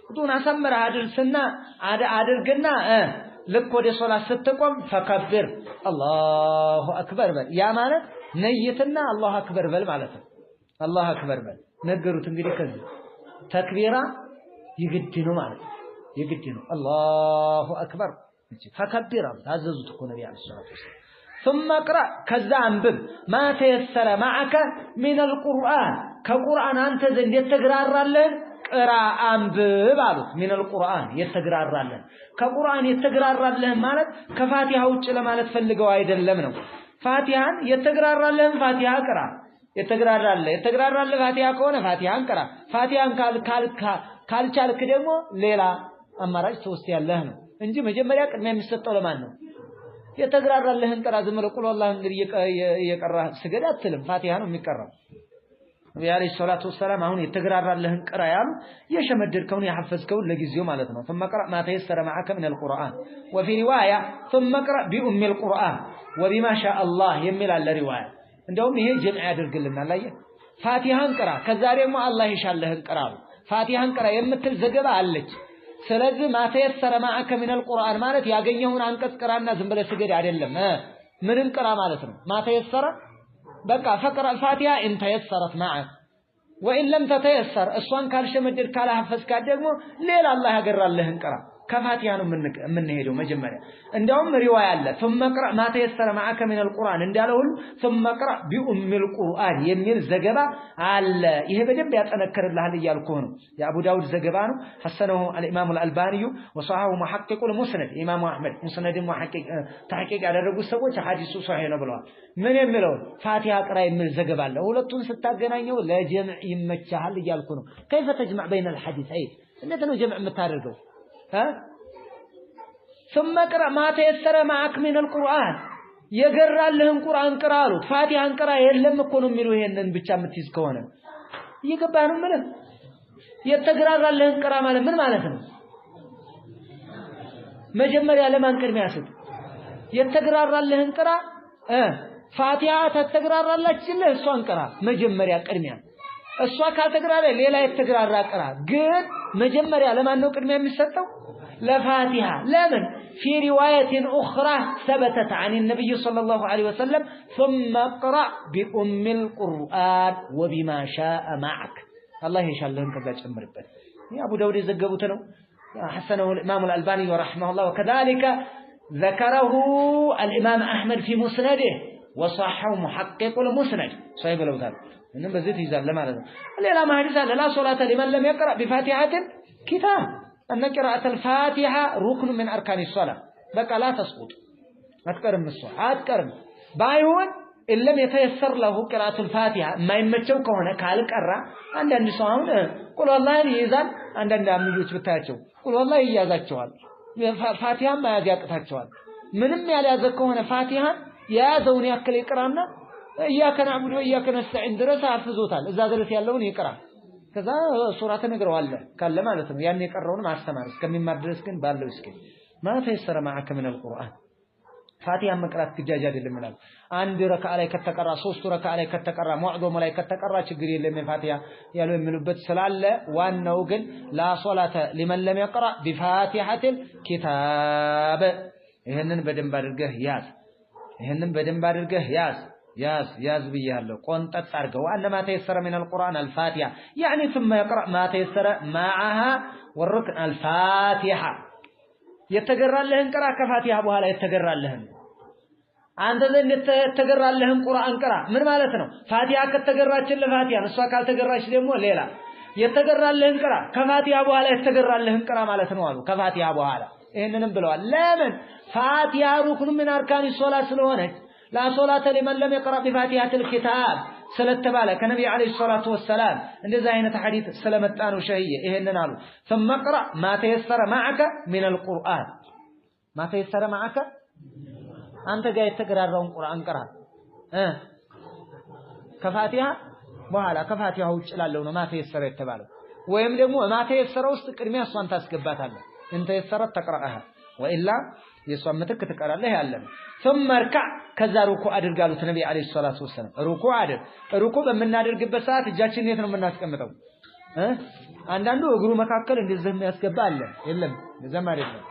ውዱን አሰምራ አድርስና አድርግና ልክ ወደ ሶላት ስትቆም ፈከብር አላሁ አክበር በል ያ ማለት ነይትና አላሁ አክበር በል ማለት ነው አላሁ አክበር በል ነገሩት እንግዲህ ከዚህ ተክቢራ ይግድ ነው ማለት ይግድ ነው አላሁ አክበር ፈከብር ታዘዙት እኮ ነብዩ አለይሂ ሰላቱ ወሰለም ثم اقرأ كذا አንብብ ما تيسر معك من القرآن ከቁርአን አንተ ዘንድ የተግራራለህ ቅራ አንብብ አሉት من القرآن የተግራራለህ ከቁርአን የተግራራለህ ማለት ከፋቲሃ ውጭ ለማለት ፈልገው አይደለም ነው ፋቲሃን የተግራራለህ ፋቲሃ ቅራ የተግራራለህ ፋቲሃ ከሆነ ፋቲሃን ቅራ ፋቲሃን ካልቻልክ ደግሞ ሌላ አማራጭ ትወስዳለህ ነው እንጂ መጀመሪያ ቅድሚያ የሚሰጠው ለማን ነው የተግራራለህን ቅራ ዝም ብለህ ቁል والله እንግዲህ እየቀራህ ስገድ አትልም ፋቲሃ ነው የሚቀራው ነብዩ አለይሂ ሰላቱ ወሰለም አሁን የተግራራለህን ቅራ ያሉ የሸመደድከውን ያሐፈዝከውን ለጊዜው ማለት ነው ثم اقرأ ما تيسر معك من القرآن وفي رواية ثم اقرأ بأم القرآن وبما شاء الله የሚል አለ ሪዋያ እንደውም ይሄ ጀምዕ ያደርግልናል አየህ ፋቲሃን ቅራ ከዛ ደግሞ አላህ ይሻለህን ቅራ ፋቲሃን ቅራ የምትል ዘገባ አለች ስለዚህ ማተየሰረ ማአከ من القرآن ማለት ያገኘውን አንቀጽ ቅራና ዝም ብለህ ስገድ አይደለም ምንም ቅራ ማለት ነው ማተየሰረ በቃ ፈቅራ الفاتحه ان تيسرت معك وان لم تتيسر እሷን ካልሸመደድ ካላሐፈዝካት ደግሞ ሌላ አላህ ያገራልህን ቅራ ከፋቲሃ ነው የምንሄደው መጀመሪያ እንደውም ሪዋያ አለ ثم اقرأ ما تيسر معك من القرآن እንዳለው ሁሉ ثم اقرأ بأم القرآن የሚል ዘገባ አለ ይሄ በደንብ ያጠነክርልሃል እያልኩ ነው የአቡ ዳውድ ዘገባ ነው ሐሰነሁ الامام الالباني وصححه محقق المسند امام احمد مسند محقق تحقيق ያደረጉ ሰዎች ሐዲሱ ሷሂህ ነው ብለዋል ምን የሚለው ፋቲሃ ቅራ የሚል ዘገባ አለ ሁለቱን ስታገናኘው ለጀምዕ ይመቻል እያልኩ ነው كيف تجمع بين الحديثين እንዴት ነው ጀምዕ የምታደርገው ثم اقرأ ما تيسر معك من القرآن የገራልህን ቁርአን ቅራ አሉት ፋቲሃን ቅራ የለም እኮ ነው የሚሉ ይሄንን ብቻ የምትይዝ ከሆነ ይገባህ ነው ማለት የተግራራልህን ቅራ ማለት ምን ማለት ነው መጀመሪያ ለማን ቅድሚያ ሰጥ የተግራራልህን ቅራ ፋቲሃ ተተግራራላችልህ እሷን ቅራ መጀመሪያ ቅድሚያ እሷ ካልተግራራ ሌላ የተግራራ ቅራ ግን መጀመሪያ ለማን ነው ቅድሚያ የሚሰጠው لفاتحة لمن في رواية أخرى ثبتت عن النبي صلى الله عليه وسلم ثم اقرأ بأم القرآن وبما شاء معك الله يشاء لهم كذا تأمر بس يا أبو داود يزقبوتنا حسنه الإمام الألباني ورحمه الله وكذلك ذكره الإمام أحمد في مسنده وصححه محقق المسند صحيح لو ذلك إنما بزيت يزال لما لازم لا ما حديث لا صلاة لمن لم يقرأ بفاتحة كتاب أن قراءة الفاتحة ركن من أركان الصلاة بقى لا تسقط أتكرم الصلاة أتكرم بايون إن لم يتيسر له قراءة الفاتحة ما يمتشو كونه كالك أرى عندنا نسوان قل والله يزال عندنا ميوت بتاعتشو قل والله يجازاتشوال فاتحة ما يجازاتشوال منم يالي أذكونا فاتحة يا زوني أكل إقرامنا إياك نعبد وإياك نستعين درس حفظوتال إذا درس يالون يقرأ ከዛ ሱራተ ነግረዋል ካለ ማለት ነው ያን የቀረውን ማስተማር እስከሚማር ድረስ ግን ባለው እስኪ ማለት ይሰራ ማዓከ من القرآن ፋቲሃ መቅራት ግዳጅ አይደለም ይላል አንድ ረካዓ ላይ ከተቀራ ሶስት ረካዓ ላይ ከተቀራ ሙዕዶም ላይ ከተቀራ ችግር የለም ፋቲሃ ያለው የሚሉበት ስላለ ዋናው ግን ላ ሶላተ لمن لم يقرأ بفاتحة الكتاب ይሄንን በደንብ አድርገህ ያዝ ياز بيالله قنطت ارغو ان ما تيسر من القرآن الفاتحة يعني ثم يقرأ ما تيسر معها والركن الفاتحة يتقرألهن قرأ كفاتحة بها لا يتقرألهن አንተ ዘንድ የተገራልህን ቁርአን ቅራ ምን ማለት ነው ፋቲሃ ከተገራችልህ ፋቲሃ እሷ ካልተገራች ደግሞ ሌላ የተገራልህን ቅራ ከፋቲሃ በኋላ የተገራልህን ቅራ ማለት ነው አሉ ከፋቲሃ በኋላ ይሄንንም ብለዋል ለምን ፋቲሃ ሩክኑ من اركان الصلاة ስለሆነች لا صلاة لمن لم يقرأ بفاتحة الكتاب ስለተባለ ከነብዩ አለይሂ ሰላቱ ወሰለም እንደዛ አይነት ሐዲስ ስለመጣ ነው ሸሂየ ይሄንን አሉ ثم اقرأ ما تيسر معك من القرآن ما تيسر معك አንተ ጋር የተገራራውን ቁርአን ቅራ ከፋቲሃ በኋላ ከፋቲሃ ውጭ ላለው ነው ማተ የሰረ የተባለው ወይም ደግሞ ማተ የሰረ ውስጥ ቅድሚያ እሷን ታስገባታለህ እንተ የሰረት ተቀራአህ ወኢላ የሷን ምትክ ተቀራለህ ያለን ثم اركع ከዛ ሩኩዕ አድርጋሉት ነብዩ አለይሂ ሰላቱ ወሰለም ሩኩዕ በመናደርግበት ሰዓት እጃችንን የት ነው የምናስቀምጠው አንዳንዱ እግሩ መካከል እንደዚህ የሚያስገባ አለ የለም እንደዛም አይደለም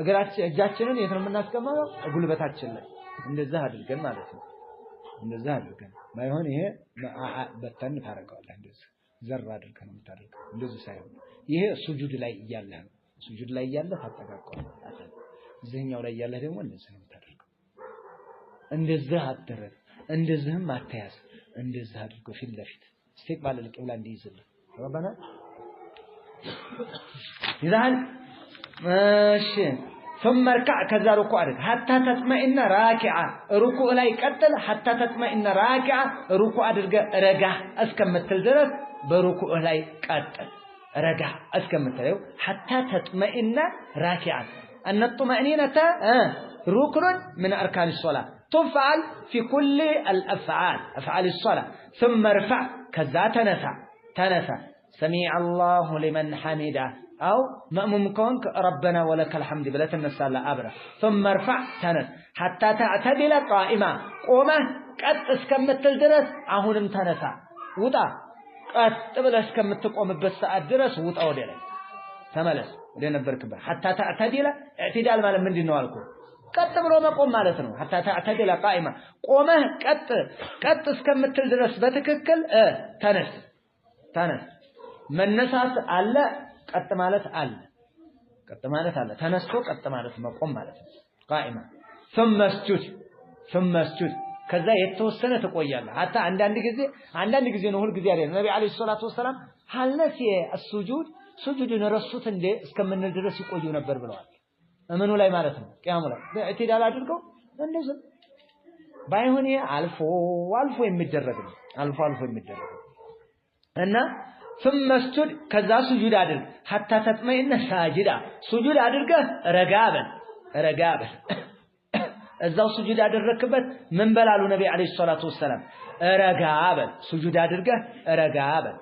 እግራችን እጃችንን የት ነው የምናስቀመው ጉልበታችን ላይ እንደዛ አድርገን ማለት ነው እንደዛ አድርገን ባይሆን ይሄ በተን ታረጋለህ እንደዚህ ዘር አድርገን ነው የምታደርገው እንደዚህ ሳይሆን ይሄ ሱጁድ ላይ እያለ ነው ሱጁድ ላይ እያለ ታጠቃቀው እዚህኛው ላይ እያለ ደግሞ እንደዚህ ነው የምታደርገው እንደዚህ አትደረግ እንደዚህም አትያዝ እንደዚህ አድርገው ፊት ለፊት استقبال القبلة እንዲይዝልህ ربنا ይዛል ماشي ثم اركع كذا ركوع حتى تطمئن راكعة ركوع ላይ ቀጥል حتى تطمئن راكعة ركوع አድርገ ረጋ እስከምትል ድረስ በሩኩዕ ላይ ቀጥል ረጋ እስከምትለው حتى تطمئن راكعة أن الطمأنينة ركن من أركان الصلاة تفعل في كل الأفعال أفعال الصلاة ثم ارفع كذا تنسى سميع الله لمن حمده أو مأموم كونك ربنا ولك الحمد بلا تنسى لا أبدا ثم ارفع تنس حتى تعتدل قائمة قومة قد اسكمت الدرس أهونم تنسى وطا قد بلا اسكمت قوم بس الدرس وطا وديلا تملس ودينا بركبه حتى تعتدل اعتدال مالا من دي نوالكو قد ብሎ መቆም ማለት ነው حتى تعتدل قائمة ቆመህ ቀጥ እስከምትል ድረስ በትክክል ተነስ መነሳት አለ ቀጥ ማለት አለ ተነስቶ ቀጥ ማለት መቆም ማለት ነው قائمة ثم اسجد ከዛ የተወሰነ ትቆያለህ حتى አንዳንድ ጊዜ ነው ሁሉ ጊዜ አይደለም ነብዩ አለይሂ ሰላቱ ወሰለም ሐለስ የሱጁድ ሱጁድን ረሱት እንደ እስከምንል ድረስ ይቆዩ ነበር ብለዋል እምኑ ላይ ማለት ነው ቂያሙ ላይ ኢዕቲዳል አድርገው እንደዚህ ባይሆን አልፎ የሚደረግ ነው አልፎ የሚደረግ እና ثم اسجد ከዛ ሱጁድ አድርግ حتى تطمئن ساجدا ሱጁድ አድርገህ ረጋ በል እዛው ሱጁድ አደረክበት ምን በላሉ ነብዩ አለይሂ ሰላቱ ወሰለም ረጋ በል ሱጁድ አድርገህ ረጋ በል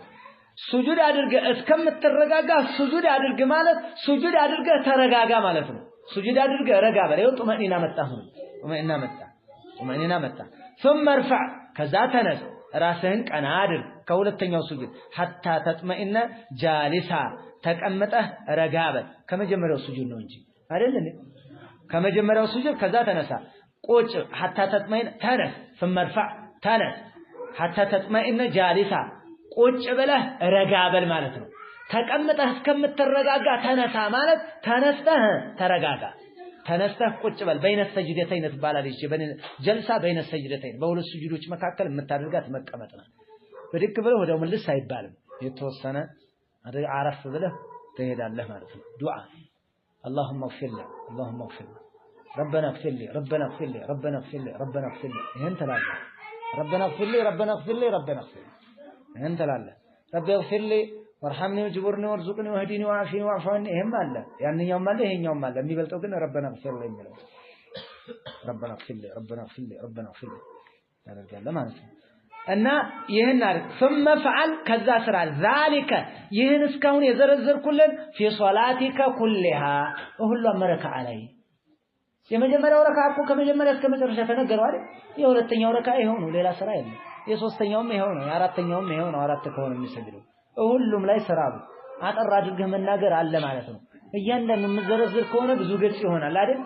ሱጁድ አድርገህ እስከምትረጋጋ ሱጁድ አድርግ ማለት ሱጁድ አድርገህ ተረጋጋ ማለት ነው ሱጁድ አድርገህ ረጋ በል ይኸው ጡመኒና መጣ ثم ارفع ከዛ ተነስ ራስህን ቀና አድርግ ከሁለተኛው ሱጁድ حتى تطمئن جالسا ተቀምጠህ ረጋ በል ከመጀመሪያው ሱጁድ ነው እንጂ አይደል እንዴ ከመጀመሪያው ሱጁድ ከዛ ተነሳ ቁጭ حتى تطمئن ተነስ ثم ارفع ተነስ حتى تطمئن جالسا ቁጭ ብለህ ረጋ በል ማለት ነው ተቀምጠህ እስከምትረጋጋ ተነሳ ማለት ተነስተህ ተረጋጋ ተነስተህ ቁጭ በል በይነ ሰጅደተይን ትባላለች ጀልሳ በይነ ሰጅደተይን በሁለት ሱጁዶች መካከል የምታደርጋት መቀመጥ ነው በድክ ብለህ ወደው መልስ አይባልም የተወሰነ አረፍ ብለህ ትሄዳለህ ማለት ነው ዱዓ اللهم اغفر لي ربنا اغفر لي ይሄን ትላለህ ربنا اغفر لي انت لا ربي اغفر لي وارحمني وجبرني وارزقني واهدني وعافني واعف عني ይሄም አለ ያንኛውም አለ ይሄኛውም አለ የሚበልጠው ግን ربنا اغفر لي የሚለው ربنا اغفر لي ያደርጋል ማለት ነው እና ይሄን አድርግ ثم فعل ከዛ ስራ ذلك ይሄን እስካሁን የዘረዘርኩልን في صلاتك كلها ሁሉም ረካዓ ላይ የመጀመሪያው ረካዓ እኮ ከመጀመሪያ እስከ መጨረሻ ተነገረው አይደል የሁለተኛው ረካዓ ይሄው ነው ሌላ ስራ የለም የሶስተኛውም ይሄው ነው የአራተኛውም ይሄው ነው አራት ከሆነ የሚሰግደው ሁሉም ላይ ስራው አጠር አድርገህ መናገር አለ ማለት ነው እያንዳንዱ የምዘረዝር ከሆነ ብዙ ገጽ ይሆናል አይደል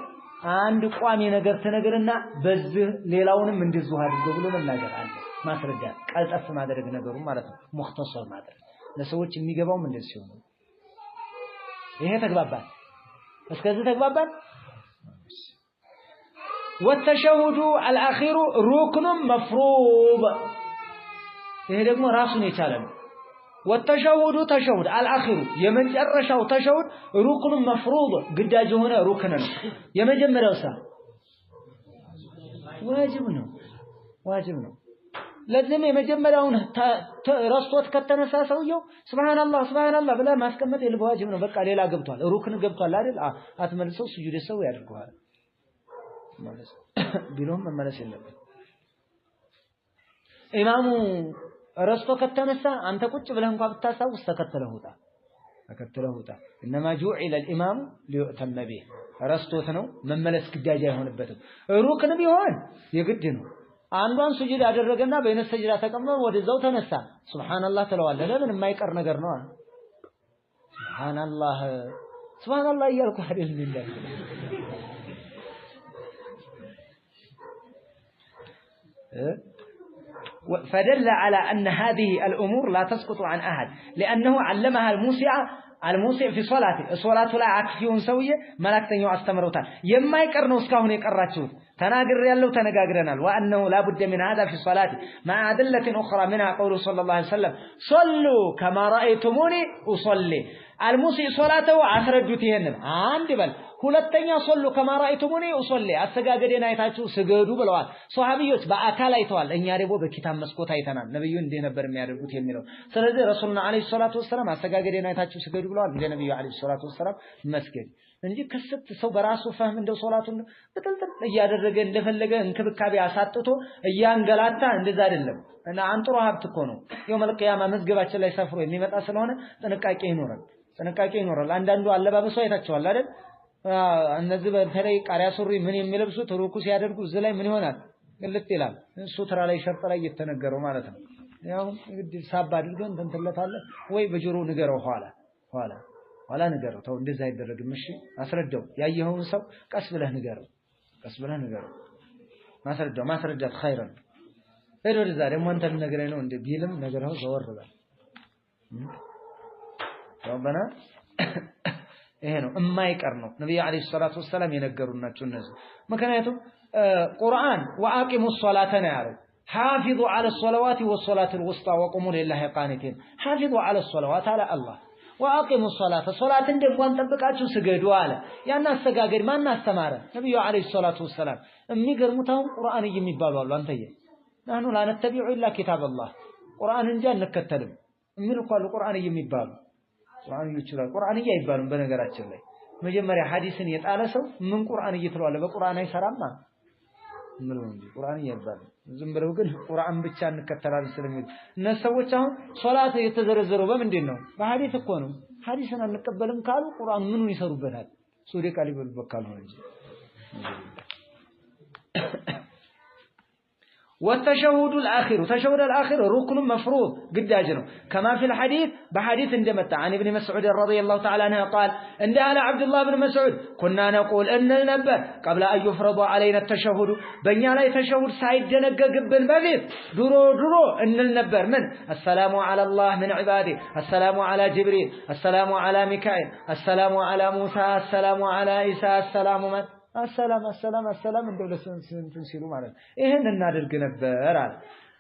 አንድ ቋሚ ነገር ተነገርና በዚህ ሌላውንም እንደዚሁ አድርገው ብሎ መናገር አለ ማስረዳት ቀልጠፍ ማድረግ ነገሩ ማለት ነው ሙختصር ማድረግ ለሰዎች የሚገባውም እንደዚህ ነው ይሄ ተግባባን እስከዚህ ተግባባን والتشهد الاخير ركن مفروض ይሄ ደግሞ ራሱን የቻለ ነው والتشهد تشهد الاخير የመጨረሻው ተሸሁድ ركن مفروض ግዳጅ ሆነ ሩክን ነው የመጀመሪያው ሰዓት ዋጅብ ነው ለዚህ የመጀመሪያውን ረስቶት ከተነሳ ሰውየው ሱብሃንአላህ ብላ ማስቀመጥ የልዋጅብ ነው በቃ ሌላ ገብቷል ሩክን ገብቷል አይደል አትመልሰው ስጁድ ሰው ያድርገዋል ማለት ቢሎም መመለስ የለበት ኢማሙ ረስቶ ከተነሳ አንተ ቁጭ ብለህ እንኳን ብታሳውስ ተከተለው ውጣ انما جعل الامام ليؤتم به ረስቶት ነው መመለስ ግዳጅ አይሆንበትም ሩክን ቢሆን የግድ ነው አንዷን ስጁድ አደረገና በይነ ሰጅዳ ተቀምጦ ወደዛው ተነሳ ሱብሃንአላህ ተለዋለህ ለምን የማይቀር ነገር ነው ሱብሃንአላህ እያልኩ አይደል እንዴ فدل على أن هذه الأمور لا تسقط عن أحد لأنه علمها الموسع في صلاته لا عكفيون سوية ملاكتن يستمروتان يما يقرنوا اسكاهون يقراتشوت تناقر يالو تنقاقرنا وأنه لا بد من هذا في الصلاة مع أدلة أخرى منها قوله صلى الله عليه وسلم صلوا كما رأيتموني أصلي الموسع صلاته عسرجتهن عند بل ሁለተኛ ሶሉ ከማራይቱሙኒ ኡሶሊ አሰጋገዴን አይታችሁ ስገዱ ብለዋል ሷሃቢዎች በአካል አይተዋል እኛ ደግሞ በኪታብ መስኮት አይተናል ነብዩ እንደ ነበር የሚያደርጉት የሚለው ስለዚህ ረሱልና አለይሂ ሰላቱ ወሰለም አሰጋገዴን አይታችሁ ስገዱ ብለዋል እንደ ነብዩ አለይሂ ሰላቱ ወሰለም መስገድ እንጂ ከሰት ሰው በራሱ ፈህም እንደው ሶላቱን በጥልጥል እያደረገ እንደፈለገ እንክብካቤ አሳጥቶ እያንገላታ እንደዛ አይደለም እና አንጥሮ ሀብት እኮ ነው የውመል ቂያማ መዝገባችን ላይ ሰፍሮ የሚመጣ ስለሆነ ጥንቃቄ ይኖራል አንዳንዱ አለባበሱ አይታችኋል አይደል እነዚህ በተለይ ቃሪያ ሱሪ ምን የሚለብሱት ሩኩ ሲያደርጉ እዚህ ላይ ምን ይሆናል ግልጥ ይላል ሱትራ ላይ ሸርጥ ላይ እየተነገረው ማለት ነው ያው እንግዲህ ሳባ አድርገን እንተንተለታለ ወይ በጆሮ ንገረው ኋላ ንገረው ተው እንደዛ አይደረግም እሺ አስረዳው ያየኸውን ሰው ቀስ ብለህ ንገረው ማስረዳት ኸይር ነው ሄዶ ዛሬ ማንተን ነገረኝ ነው እንደ ቢልም ነገረው ዘወርባል ረበና ይሄ ነው የማይቀር ነው ነብዩ አለይሂ ሰላቱ ወሰለም የነገሩናቸው እነዚህ ምክንያቱም ቁርአን ወአቂሙ ሶላተ ነው ያለው حافظوا على الصلوات والصلاة الوسطى وقوموا لله قانتين حافظوا على الصلوات على الله وأقيموا الصلاة صلاة እንደንኳን ተጠብቃችሁ ስገዱ አለ ያን አሰጋገድ ማን አስተማረ ነብዩ አለይሂ ሰላቱ ወሰለም የሚገርሙት አሁን ቁርአን የሚባሉ አሉ አንተየ نحن لا نتبع الا كتاب الله ቁርአን እንጂ አንከተልም ምን እንኳን ቁርአን የሚባሉ ቁርአን ይችላል ቁርአን ይባላል በነገራችን ላይ መጀመሪያ ሐዲስን የጣለ ሰው ምን ቁርአን እየተለዋለ በቁርአን አይሰራማ ምን ነው እንጂ ቁርአን ይባላል ዝም ብለው ግን ቁርአን ብቻ እንከተላለን ስለሚል እነሱ ሰዎች አሁን ሶላት የተዘረዘረው በምንድን ነው በሐዲስ እኮ ነው ሐዲስን አንቀበልም ካሉ ቁርአን ምኑን ይሰሩበታል ሱዲ ቃሊበል በካል ነው እንጂ والتشهد الآخر تشهد الآخر ركن مفروض قداجنا كما في الحديث بحديث عندما عن ابن مسعود رضي الله تعالى عنه قال عند على عبد الله بن مسعود كنا نقول أن النبأ قبل أن يفرض علينا التشهد بني على تشهد سعيد جنق بن بذير درو أن النبأ من السلام على الله من عباده السلام على جبريل السلام على ميكائيل السلام على موسى السلام على عيسى السلام من السلام እንደው ለስንትን ሲሉ ማለት ይሄን እናደርግ ነበር አለ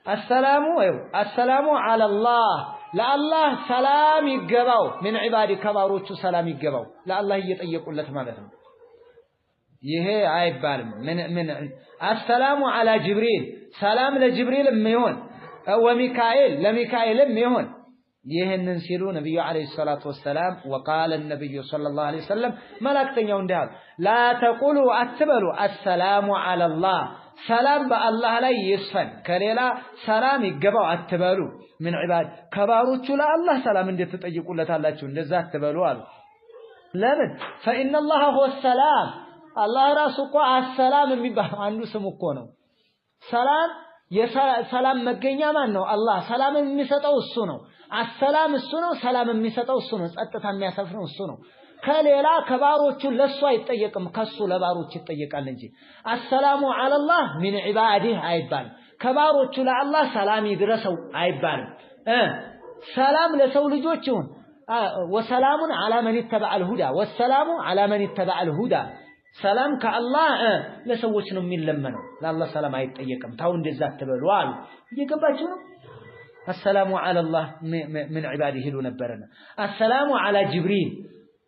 السلام على الله ለአላህ ሰላም ይገባው من عبادي ከባሮቹ ሰላም ይገባው ለአላህ እየጠየቁለት ማለት ነው ይሄ አይባልም ምን السلام على جبريل ሰላም ለጅብሪልም ይሁን ወሚካኤል ለሚካኤልም ይሁን ይሄንን ሲሉ ነብዩ አለይሂ ሰላቱ ወሰለም وقال النبي صلى الله عليه وسلم መላእክተኛው እንዳሉ لا تقولوا አትበሉ السلام على الله ሰላም በአላህ ላይ ይስፈን ከሌላ ሰላም ይገባው አትበሉ من عباد ከባሮቹ ለአላህ ሰላም እንድትጠይቁለታላችሁ እንደዛ አትበሉ አሉ ለምን فإن الله هو السلام አላህ ራሱ እኮ السلام የሚባል አንዱ ስም እኮ ነው ሰላም መገኛ ማን ነው አላህ ሰላም የሚሰጠው እሱ ነው አሰላም እሱ ነው ሰላም የሚሰጠው እሱ ነው ጸጥታ የሚያሰፍነው እሱ ነው ከሌላ ከባሮቹ ለሱ አይጠየቅም ከሱ ለባሮቹ ይጠየቃል እንጂ አሰላሙ አለላህ ሚን ዒባዲህ አይባል ከባሮቹ ለአላህ ሰላም ይድረሰው አይባልም ሰላም ለሰው ልጆች ይሁን ወሰላሙን አላ መን ይተበዐል ሁዳ ወሰላሙ አላ መን ይተበዐል ሁዳ ሰላም ከአላህ ለሰዎች ነው የሚለመነው ለአላህ ሰላም አይጠየቅም ታው እንደዛ ተበሉ አሉ ይገባችሁ السلام على الله من عباده له ነበርና السلام على جبريل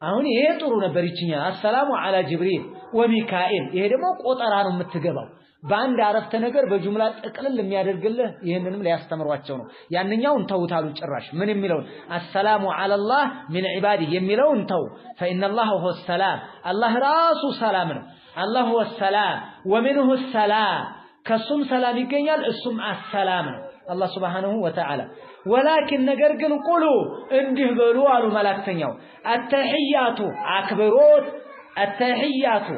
አሁን ይሄ ጥሩ ነበር ይችኛል السلام على جبريل وميكائيل ይሄ ደግሞ ቆጠራ ነው የምትገባው በአንድ አረፍተ ነገር በጁምላ ጥቅልል የሚያደርግልህ ይሄንንም ሊያስተምሯቸው ነው ያንኛውን ተውታሉ ጭራሽ ምን የሚለው السلام على الله من عباده የሚለውን ተው فإن الله هو السلام الله ራሱ ሰላም ነው الله هو السلام ومنه السلام ከሱም ሰላም ይገኛል እሱም السلام ነው الله سبحانه وتعالى ولكن ነገር ግን ቁሉ እንዲህ በሉ አሉ መላእክተኛው التحيات አክብሮት التحيات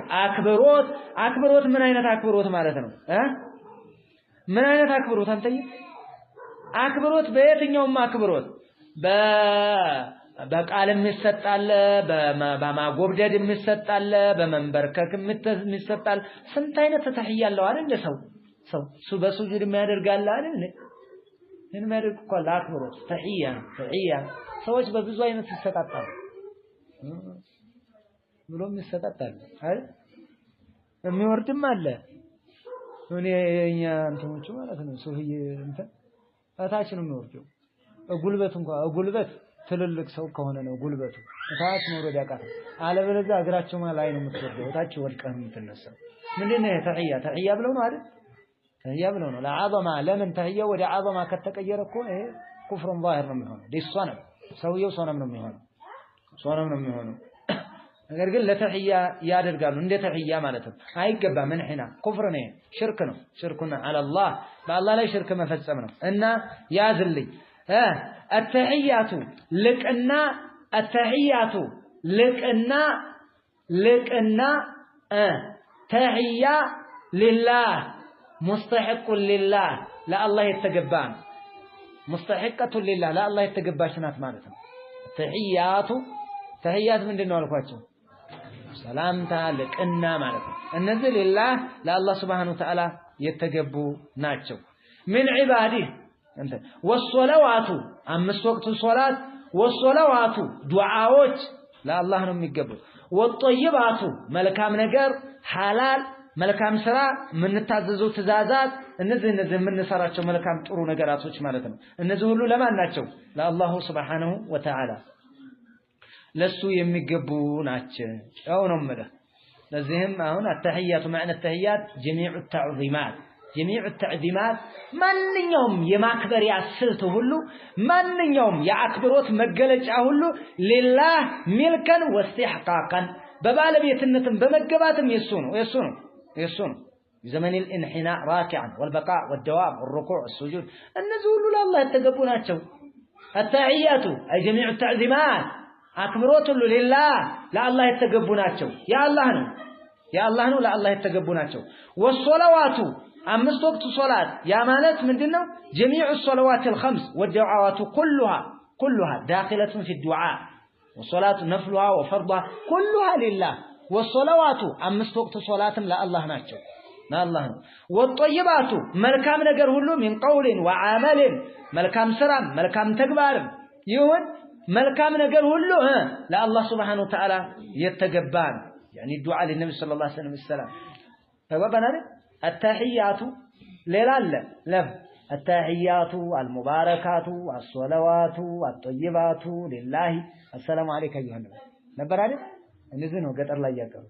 አክብሮት ምን አይነት አክብሮት ማለት ነው ምን አይነት አክብሮት አንተዬ አክብሮት በየትኛውም አክብሮት በቃልም ይሰጣል በማጎብደድም ይሰጣል በመንበርከክም ይሰጣል ስንት አይነት ተህያ አለው አይደል ሰው በሱጁድ የሚያደርጋል አይደል የሚያደርግ እኮ ለአክብሮት ተህያ ሰዎች በብዙ አይነት ይሰጣጣሉ ብሎም ይሰጣጣሉ አይደል የሚወርድም አለ እኛ እንትኖቹ ማለት ነው ሱህይ እንትን ታች ነው የሚወርደው ጉልበት እንኳን ጉልበት ትልልቅ ሰው ከሆነ ነው ጉልበቱ ታች መውረድ ያቃተው አለበለዚያ እግራቸው ላይ ነው የምትወርደው ታች ወድቀህ የምትነሳው ምንድነው ተህያ ብለው ነው አይደል ተህያ ብለው ነው ለዓظማ ለምን ተህያ ወደ ዓظማ ከተቀየረ እኮ ይሄ ኩፍሩን ዛሂር ነው የሚሆነው ዲሷንም ሰውየው ሶነም ነው የሚሆነው ነገር ግን ለተህያ ያደርጋሉ እንደ ተህያ ማለት ነው አይገባ ምን ሒና ኩፍር ነው ሽርክ ነው ሽርኩና አላህ በአላህ ላይ ሽርክ መፈጸም ነው እና ያዝልኝ التحيات لقنا تحية لله مستحق لله لا الله يتقبان مستحقة لله لا الله يتقباشنات مالتهم تحيات من دين والكواتشو سلامتا لقنا مالتهم النزل لله لا الله سبحانه وتعالى يتقبو ناتشو من عباده انت والصلوات አምስት ወቅቱ ሶላት والصلوات ዱዓዎች ለአላህ ነው የሚገቡት والطيبات መልካም ነገር ሐላል መልካም ስራ የምንታዘዘው ትእዛዛት እነዚህ የምንሰራቸው መልካም ጥሩ ነገራቶች ማለት ነው እነዚህ ሁሉ ለማን ናቸው ለአላሁ Subhanahu Wa Ta'ala ለሱ የሚገቡ ናቸው ያው ነው ማለት ለዚህም አሁን التحيات معنى التحيات جميع التعظيمات جميع التعظيمات ማንኛውም የማክበሪያ ስልት ሁሉ ማንኛውም የአክብሮት መገለጫ ሁሉ لله ملكا واستحقاقا በባለቤትነትም በመገባትም የሱ ነው زمن الانحناء راكعا والبقاء والدوام والركوع والسجود እነዚህ ሁሉ ለአላህ የተገቡ ናቸው التحيات اي جميع التعظيمات አክብሮት ሁሉ لله ለአላህ የተገቡ ናቸው የአላህ ነው ለአላህ የተገቡ ናቸው والصلوات አምስት ወቅቱ ሶላት ያ ማለት ምንድነው جميع الصلوات الخمس والدعوات كلها داخلة في الدعاء والصلاة نفلها وفرضها كلها لله والصلوات አምስት ወቅቱ ሶላትም ለአላህ ናቸው ለአላህ ነው والطيبات መልካም ነገር ሁሉ من قول وعمل መልካም ስራ መልካም ተግባር ይሁን መልካም ነገር ሁሉ ለአላህ Subhanahu Wa Ta'ala የተገባን يعني الدعاء للنبي صلى الله عليه وسلم ተባባናል التحيات لا التحيات المباركات الصلوات الطيبات لله السلام عليك ايها النبي ነበር አይደል እንደዚህ ነው ገጠር ላይ ያቀሩ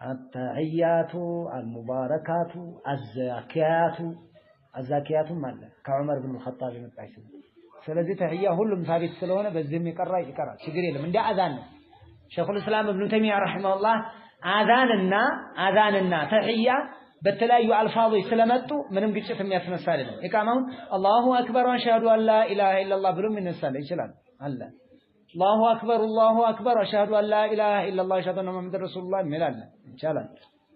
التحيات المباركات الزكيات ማለት ከዑመር ኢብኑ ኸጣብ የመጣች ስለዚህ ተህያ ሁሉም ታሪክ ስለሆነ በዚህም ይቀራል ችግር የለም እንደ አዛን ነው ሸይኹል እስላም ኢብኑ ተይሚያ ረሂመሁላህ አዛንና ተህያ በተለያዩ አልፋዞች ስለመጡ ምንም ግጭት የሚያስነሳ አይደለም ኢቃማውን አላሁ አክበር ወአሽሃዱ አን ላ ኢላሃ ኢላላህ ብሎ ይነሳል ይችላል አለ አላሁ አክበር ወአሽሃዱ አን ላ ኢላሃ ኢላላህ ወአሽሃዱ አነ ሙሐመደን ረሱሉላህ ይላል ይችላል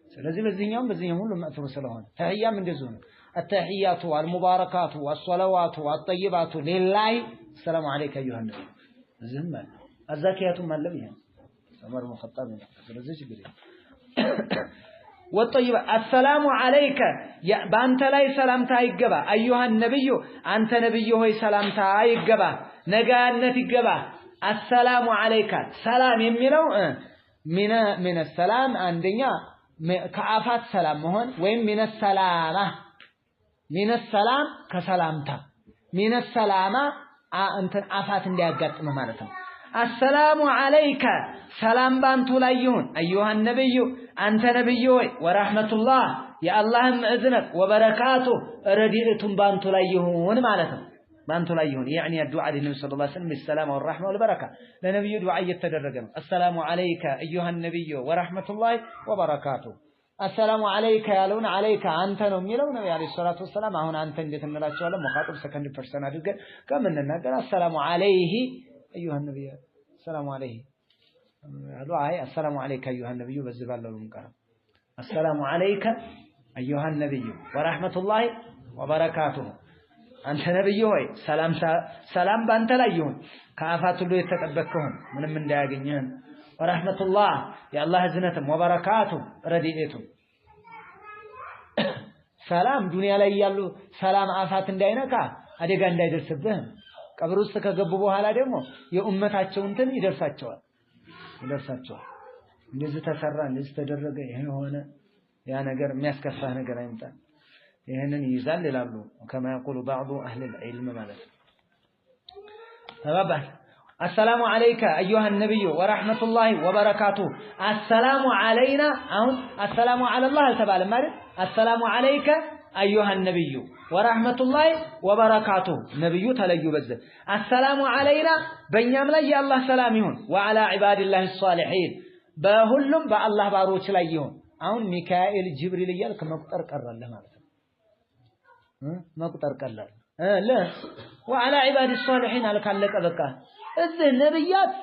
ስለዚህ በዚህኛው ሁሉ ማጥሩ ስለሆነ ተህያም እንደዚህ ነው التحيات والمباركات والصلوات والطيبات لله السلام عليك ايها النبي زمان الزكيات ما لم يهم عمر بن الخطاب ስለዚህ ችግር والطيب السلام عليك يا بانت لا سلامتا يغبا ايها النبي انت نبي هو سلامتا يغبا نغانت يغبا السلام عليك سلام የሚለው من السلام አንደኛ ከአፋት ሰላም መሆን ወይም من السلامه من السلام ከሰላምታ من السلامه አንተ አፋት እንዲያጋጥም ማለት ነው السلام عليك سلام بانتو لا يهون أيها النبي أنت نبي ورحمة الله يا الله مأذنك وبركاته رديئتم بانتو لا يهون معناتهم بانتو لا يهون يعني الدعاء للنبي صلى الله عليه وسلم بالسلام والرحمة والبركة لنبي دعاء يتدرجن السلام عليك أيها النبي ورحمة الله وبركاته السلام عليك يا لون عليك أنت نميلون عليه الصلاة والسلام هنا أنت اللي تملا شو الله مخاطب سكند فرسان هذا كم إننا السلام عليه أيها النبي السلام عليه السلام عليك أيها النبي بالزبال للمنكر السلام عليك أيها النبي ورحمة الله ወበረካቱሁ አንተ ነብይ ሆይ ሰላም ባንተ ላይ ይሁን ከአፋት ሁሉ የተጠበቅከው ምንም እንዳያገኝህ ወራህመቱላህ የአላህ እዝነትም ወበረካቱሁ ረዲኤቱ ሰላም ዱንያ ላይ ያሉ ሰላም አፋት እንዳይነካ አደጋ እንዳይደርስብህ ቀብር ውስጥ ከገቡ በኋላ ደግሞ የኡመታቸው እንትን ይደርሳቸዋል እንደዚህ ተሰራ እንደዚህ ተደረገ ይሄ ሆነ ያ ነገር የሚያስከፋ ነገር አይምጣ ይሄንን ይይዛል ይላሉ كما يقول بعض اهل العلم ማለት ተባባል السلام عليك ايها النبي ورحمه الله وبركاته السلام علينا አሁን السلام على الله ተባለ ማለት السلام عليك ايها النبي ورحمه الله وبركاته ነብዩ ተለዩ በዚህ السلام علينا በእኛም ላይ የአላህ ሰላም ይሁን وعلى عباد الله الصالحين በሁሉም በአላህ ባሮች ላይ ይሁን አሁን ሚካኤል ጅብሪል እያልክ መቁጠር ቀራለህ ማለት ነው መቁጠር ቀላል لا وعلى عباد الصالحين አልካለቀ በቃ እዚህ ነብያት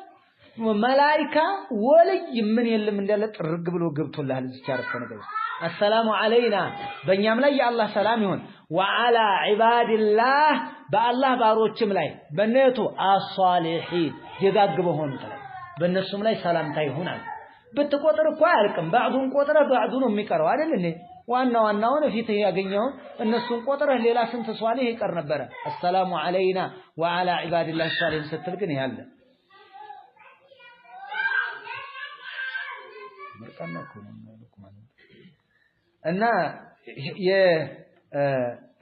መላእክት ወልይ ምን የለም እንዳለ ጥርግ ብሎ ገብቶልሃል እዚህ አረፈ ነገር السلام علينا በእኛም ላይ የአላህ ሰላም ይሁን وعلى عباد الله በአላህ ባሮችም ላይ በነቱ الصالحين ደጋግ በሆኑት ላይ በእነሱም ላይ ሰላምታ ይሁናል ብትቆጥር እኮ አያልቅም ባዕዱን ቆጥረ ባዕዱ ነው የሚቀረው አይደል እንዴ ዋናውን ፊትህ ያገኘው እነሱን ቆጥረህ ሌላ ስንት ሷሊህ ይቀር ነበር السلام علينا وعلى عباد الله الصالحين ስትል ግን ያለ መርካና እና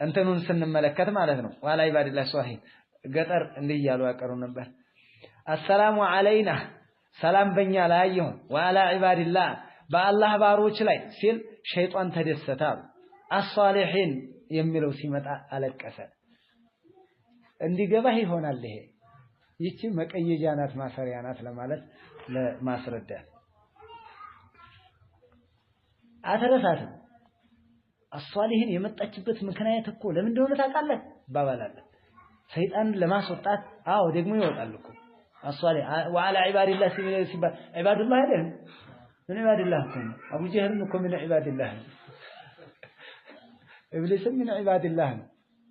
እንትኑን ስንመለከት ማለት ነው وعلى عباد الله الصالحين ገጠር እንዲህ ያሉ ያቀሩ ነበር السلام علينا ሰላም በእኛ ላይ ይሁን وعلى عباد الله በአላህ ባሮች ላይ ሲል ሸይጣን ተደሰተ አሷሊሂን የሚለው ሲመጣ አለቀሰ እንዲገባህ ይሆናል ይሄ ይቺ መቀየጃ ናት ማሰሪያ ናት ለማለት ለማስረዳት አተረሳት አሷሊሂን የመጣችበት ምክንያት እኮ ለምን እንደሆነ ታውቃለህ ባባላለ ሰይጣን ለማስወጣት አዎ ደግሞ ይወጣል እኮ አሷሊህ وعلى عباد الله ሲባል عباد الله አይደል من عباد الله أبو جهل منكم من عباد الله إبليس من عباد الله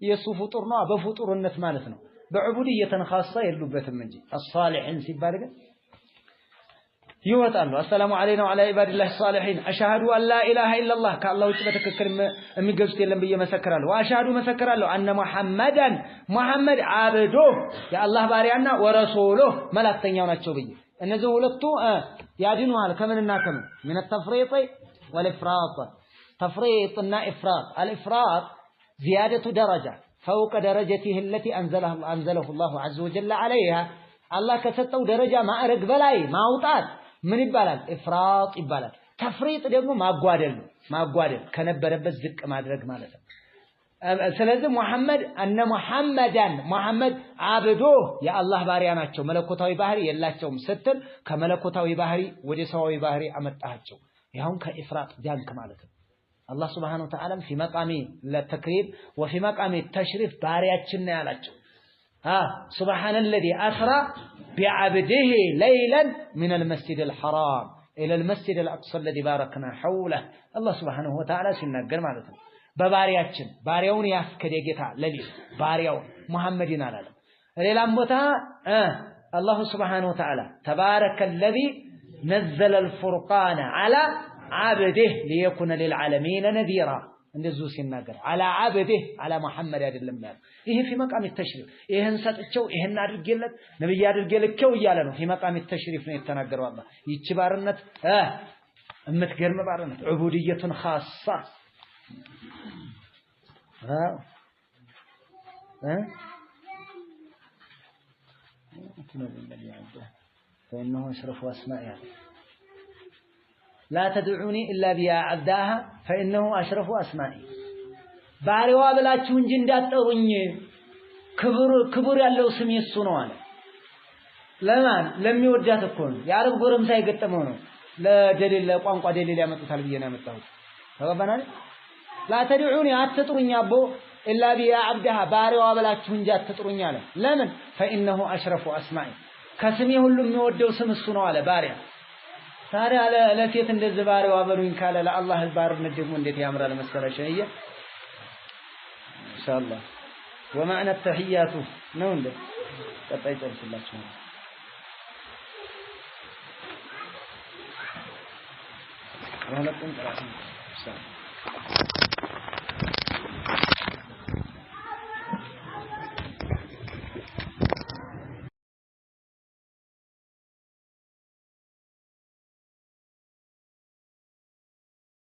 يسو فطرنا بفطور الناس مالتنا بعبودية خاصة يلبت المنجي الصالحين سيبالك يوتالله السلام علينا وعلى عباد الله الصالحين أشهد أن لا إله إلا الله كالله يتبتك الكلمة أمي قلت لهم بي مسكر له وأشهد مسكر له أن محمد عبده يا الله باريعنا ورسوله ملاك تنيونا الشوبي እነዚህ ሁለቱ ያድኑሃል ከምንና ከምን من التفريط والافراط تفريط እና افراط الافراط زياده درجه فوق درجته التي انزله الله عز وجل عليها الله ከሰጠው ደረጃ ማዕረግ በላይ ማውጣት ምን ይባላል افراط ይባላል ተፍሪጥ ደግሞ ማጓደል ከነበረበት ዝቅ ማድረግ ማለት ነው ስለዚህ ሙሐመድ አብዶ የአላህ ባሪያ ናቸው መለኮታዊ ባህሪ የላቸውም ስትል ከመለኮታዊ ባህሪ ወደ ሰዋዊ ባህሪ አመጣቸው ይሁን ከኢፍራጥ ጃንክ ማለት ነው አላህ Subhanahu Wa Ta'ala في مقام التكريم وفي مقام التشريف ባሪያችን ነው ያላቸው سبحان الذي أسرى بعبده ليلا من المسجد الحرام إلى المسجد الأقصى الذي باركنا حوله الله سبحانه وتعالى ሲናገር ማለት ነው በባሪያችን ባሪያውን ያስከደ ጌታ ለሊት ባሪያው ሙሐመድን አላለ ሌላም ቦታ አላህ Subhanahu Wa Ta'ala تبارك الذي نزل الفرقان على عبده ليكون للعالمين نذيرا እንደዚህ ሲናገር على عبده على محمد አይደለም ማለት ይሄ في مقام التشريف ይሄን ሰጥቸው ይሄን አድርጌለት ነብይ አድርጌልከው እያለ ነው في مقام التشريف ነው የተናገረው አላህ ይቺ ባርነት እምትገርም ባርነት ዑቡዲየቱን خاصة فإنه أشرف أسمائها لا تدعوني إلا بيا عبداها فإنه أشرف أسمائي باروا بلاችሁ እንጂ እንዳትጠሩኝ ክብር ያለው ስም የሱ ነው አለ ለማን ለሚወዳት እኮ ነው የአረብ ጎረምሳ የገጠመው ነው ለደሊል ለቋንቋ ደሊል ያመጡታል ብዬ ነው ያመጣሁት ተባባናል لا تدعوني أتطرني أبو إلا بيا عبدها باروا بلاችሁ እንጂ አትጥሩኝ አለ ለምን فإنه أشرف أسمائي ከስሜ ሁሉም የሚወደው ስም እሱ ነው አለ ባሪያ ታዲያ ለሴት እንደዚህ ባሪዋ በሉኝ ካለ ለአላህ ባርነት ደግሞ እንዴት ያምራል መሰለሽ ኢንሻአላህ ومعنى التحيات ነው እንዴ ቀጣይ ጨርሱላችሁ ወለኩም ጥራት ነው